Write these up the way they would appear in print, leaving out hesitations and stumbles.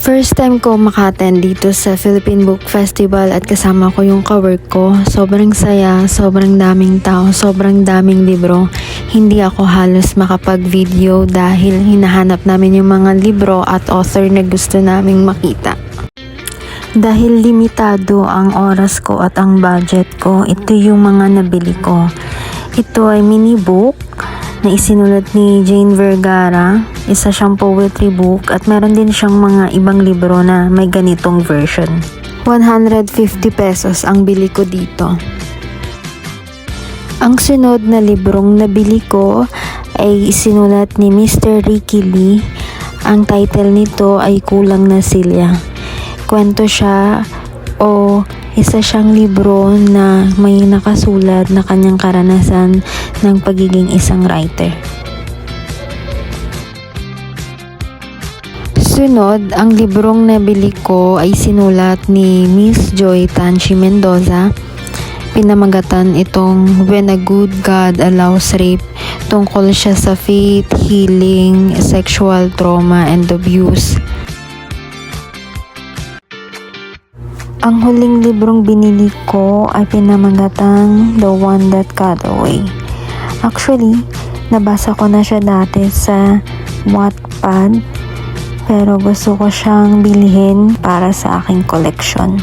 First time ko maka-attend dito sa Philippine Book Festival at kasama ko yung ka-work ko. Sobrang saya, sobrang daming tao, sobrang daming libro. Hindi ako halos makapag-video dahil hinahanap namin yung mga libro at author na gusto naming makita. Dahil limitado ang oras ko at ang budget ko, ito yung mga nabili ko. Ito ay mini book na isinulat ni Jane Vergara. Isa siyang poetry book at meron din siyang mga ibang libro na may ganitong version. 150 pesos ang bili ko dito. Ang sunod na librong nabili ko ay isinulat ni Mr. Ricky Lee. Ang title nito ay Kulang na Silya. Kwento siya o isa siyang libro na may nakasulat na kanyang karanasan ng pagiging isang writer. Sunod, ang librong nabili ko ay sinulat ni Miss Joy Tanchi Mendoza. Pinamagatan itong When a Good God Allows Rape. Tungkol siya sa faith, healing, sexual trauma, and abuse. Ang huling librong binili ko ay pinamagatang The One That Got Away. Actually, nabasa ko na siya dati sa Wattpad, pero gusto ko siyang bilhin para sa aking collection.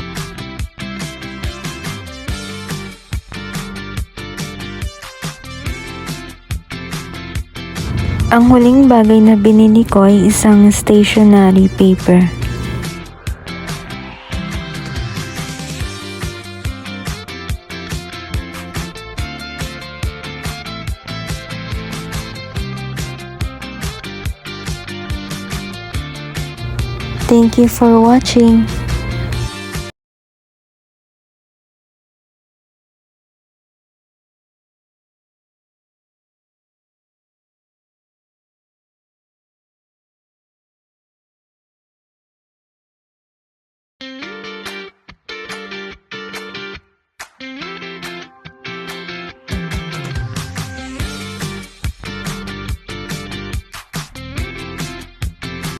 Ang huling bagay na binili ko ay isang stationery paper. Thank you for watching.